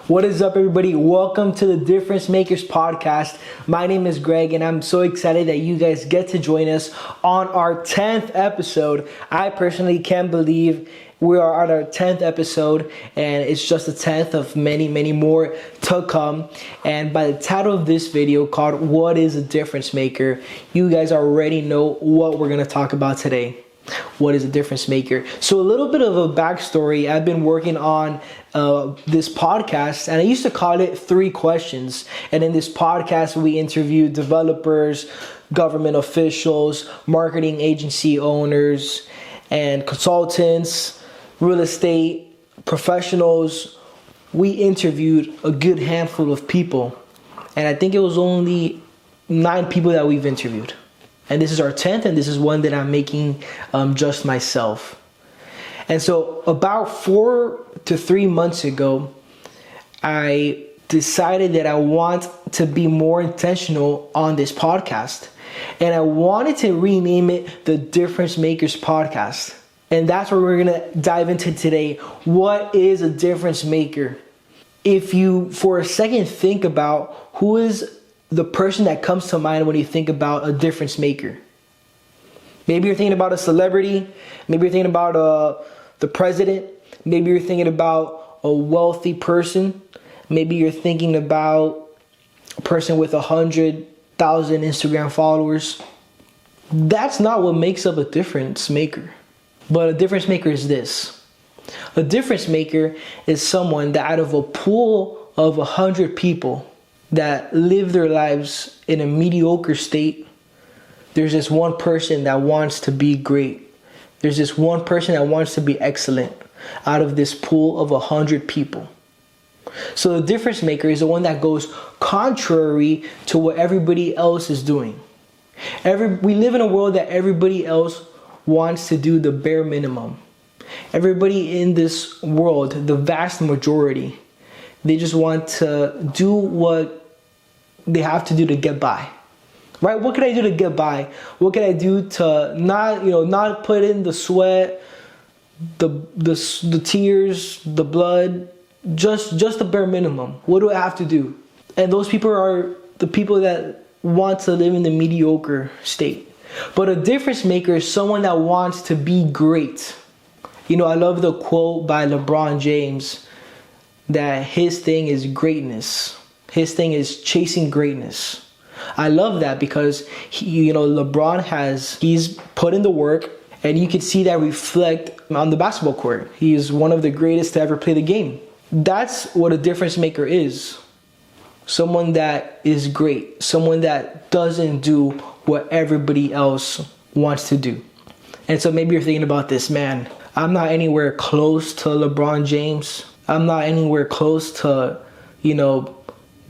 What is up, everybody? Welcome to the Difference Makers podcast. My name is Greg, and I'm so excited that you guys get to join us on our 10th episode. I personally can't believe we are on our 10th episode, and it's just the 10th of many, many more to come. And by the title of this video called What is a Difference Maker, you guys already know what we're going to talk about today. What is a difference maker? So a little bit of a backstory. I've been working on this podcast, and I used to call it 3 Questions. And in this podcast, we interview developers, government officials, marketing agency owners, and consultants, real estate professionals. We interviewed a good handful of people, and I think it was only 9 people that we've interviewed. And this is our 10th, and this is one that I'm making just myself. And so about 4 to 3 months ago, I decided that I want to be more intentional on this podcast. And I wanted to rename it the Difference Makers Podcast. And that's what we're going to dive into today. What is a difference maker? If you, for a second, think about who is the person that comes to mind when you think about a difference maker. Maybe you're thinking about a celebrity. Maybe you're thinking about the president. Maybe you're thinking about a wealthy person. Maybe you're thinking about a person with 100,000 Instagram followers. That's not what makes up a difference maker. But a difference maker is this. A difference maker is someone that out of a pool of 100 people that live their lives in a mediocre state, there's this one person that wants to be great. There's this one person that wants to be excellent out of this pool of 100 people. So the difference maker is the one that goes contrary to what everybody else is doing. We live in a world that everybody else wants to do the bare minimum. Everybody in this world, the vast majority, they just want to do what they have to do to get by, right? What can I do to get by? What can I do to not put in the sweat, the tears, the blood, just the bare minimum? What do I have to do? And those people are the people that want to live in the mediocre state. But a difference maker is someone that wants to be great. I love the quote by LeBron James that his thing is greatness. His thing is chasing greatness. I love that because LeBron he's put in the work, and you can see that reflect on the basketball court. He is one of the greatest to ever play the game. That's what a difference maker is. Someone that is great. Someone that doesn't do what everybody else wants to do. And so maybe you're thinking about this, man, I'm not anywhere close to LeBron James. I'm not anywhere close to,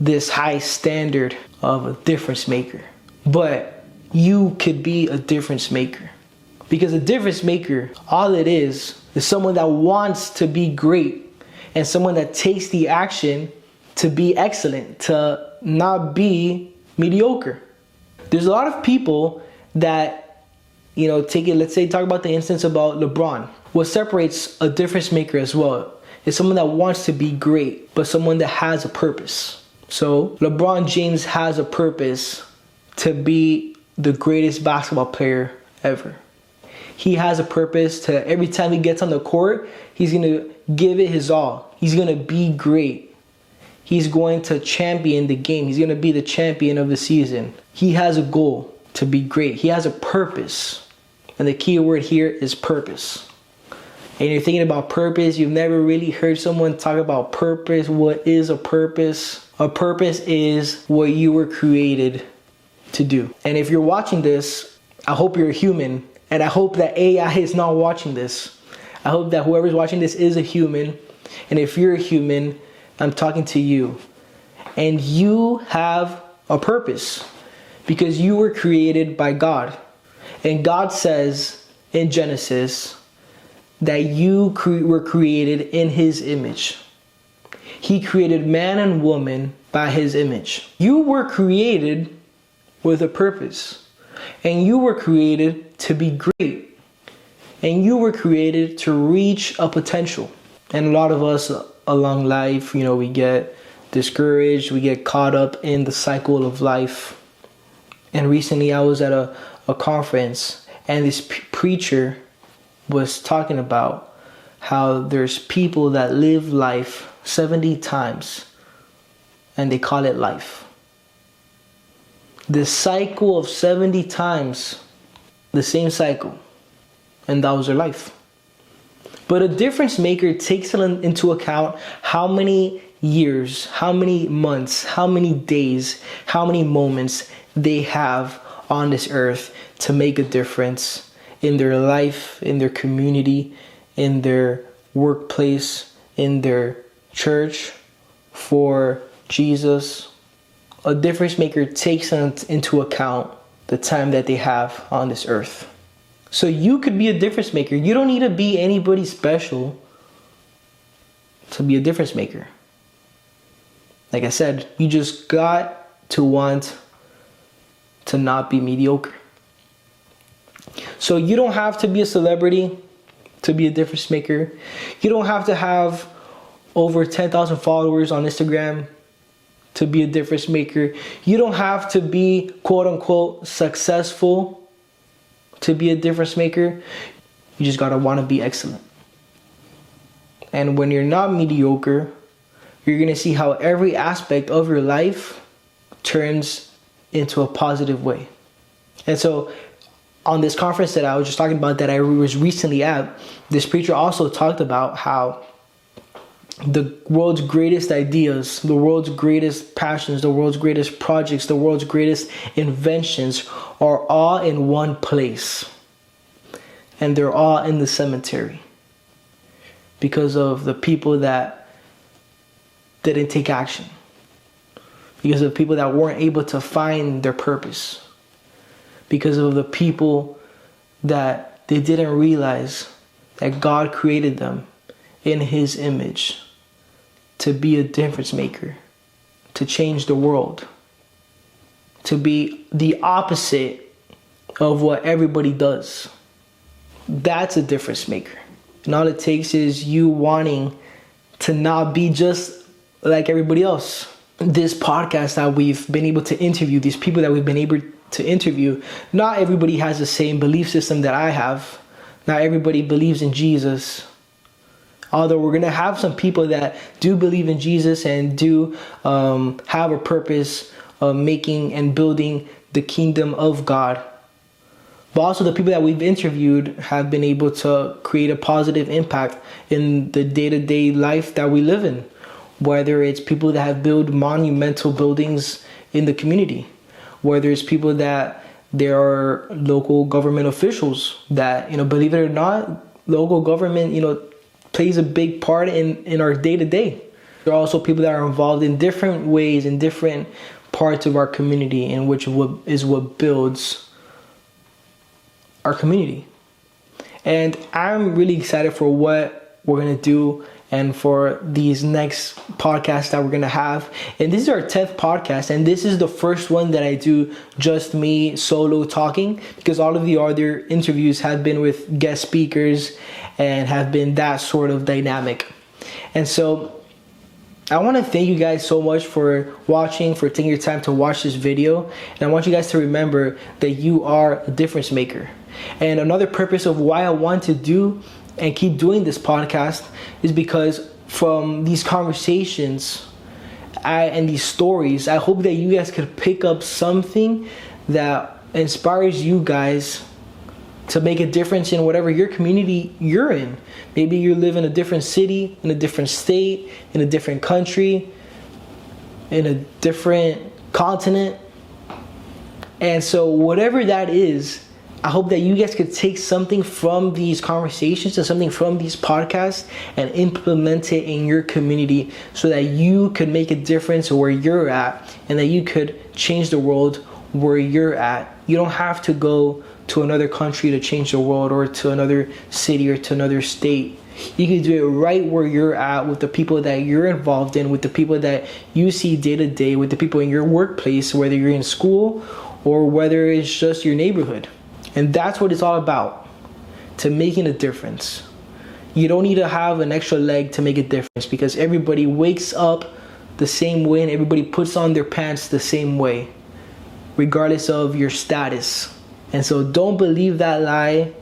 this high standard of a difference maker. But you could be a difference maker. Because a difference maker, all it is someone that wants to be great and someone that takes the action to be excellent, to not be mediocre. There's a lot of people that, talk about the instance about LeBron. What separates a difference maker as well is someone that wants to be great, but someone that has a purpose. So LeBron James has a purpose to be the greatest basketball player ever. He has a purpose to, every time he gets on the court, he's going to give it his all. He's going to be great. He's going to champion the game. He's going to be the champion of the season. He has a goal to be great. He has a purpose. And the key word here is purpose. And you're thinking about purpose. You've never really heard someone talk about purpose. What is a purpose? A purpose is what you were created to do. And if you're watching this, I hope you're a human. And I hope that AI is not watching this. I hope that whoever's watching this is a human. And if you're a human, I'm talking to you. And you have a purpose because you were created by God. And God says in Genesis that you were created in His image. He created man and woman by His image. You were created with a purpose. And you were created to be great. And you were created to reach a potential. And a lot of us along life, we get discouraged, we get caught up in the cycle of life. And recently I was at a conference, and this preacher was talking about how there's people that live life 70 times and they call it life. The cycle of 70 times, the same cycle, and that was their life. But a difference maker takes into account how many years, how many months, how many days, how many moments they have on this earth to make a difference in their life, in their community, in their workplace, in their church, for Jesus. A difference maker takes into account the time that they have on this earth. So you could be a difference maker. You don't need to be anybody special to be a difference maker. Like I said, you just got to want to not be mediocre. So you don't have to be a celebrity to be a difference maker. You don't have to have over 10,000 followers on Instagram to be a difference maker. You don't have to be quote unquote successful to be a difference maker. You just gotta want to be excellent. And when you're not mediocre, you're gonna see how every aspect of your life turns into a positive way. And so on this conference that I was just talking about, that I was recently at, this preacher also talked about how the world's greatest ideas, the world's greatest passions, the world's greatest projects, the world's greatest inventions are all in one place. And they're all in the cemetery because of the people that didn't take action. Because of the people that weren't able to find their purpose. Because of the people that they didn't realize that God created them in His image to be a difference maker, to change the world, to be the opposite of what everybody does. That's a difference maker. And all it takes is you wanting to not be just like everybody else. This podcast that we've been able to interview, these people that we've been able to interview, not everybody has the same belief system that I have. Not everybody believes in Jesus. Although we're going to have some people that do believe in Jesus and do have a purpose of making and building the kingdom of God. But also the people that we've interviewed have been able to create a positive impact in the day-to-day life that we live in. Whether it's people that have built monumental buildings in the community. Whether it's people that there are local government officials that, believe it or not, local government, plays a big part in our day-to-day. There are also people that are involved in different ways, in different parts of our community, in which is what builds our community. And I'm really excited for what we're going to do and for these next podcasts that we're going to have. And this is our 10th podcast, and this is the first one that I do just me solo talking, because all of the other interviews have been with guest speakers and have been that sort of dynamic. And so I want to thank you guys so much for watching, for taking your time to watch this video. And I want you guys to remember that you are a difference maker. And another purpose of why I want to do and keep doing this podcast is because from these conversations and these stories, I hope that you guys could pick up something that inspires you guys to make a difference in whatever your community you're in. Maybe you live in a different city, in a different state, in a different country, in a different continent. And so whatever that is, I hope that you guys could take something from these conversations and something from these podcasts and implement it in your community so that you could make a difference where you're at and that you could change the world where you're at. You don't have to go to another country to change the world, or to another city, or to another state. You can do it right where you're at, with the people that you're involved in, with the people that you see day to day, with the people in your workplace, whether you're in school or whether it's just your neighborhood. And that's what it's all about, to making a difference. You don't need to have an extra leg to make a difference, because everybody wakes up the same way and everybody puts on their pants the same way, regardless of your status. And so don't believe that lie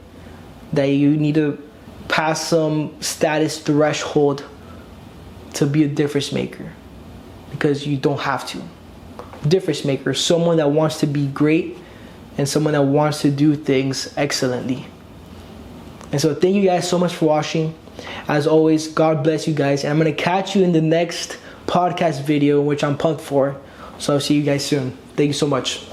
that you need to pass some status threshold to be a difference maker, because you don't have to. Difference maker is someone that wants to be great and someone that wants to do things excellently. And so thank you guys so much for watching. As always, God bless you guys. And I'm going to catch you in the next podcast video, which I'm pumped for. So I'll see you guys soon. Thank you so much.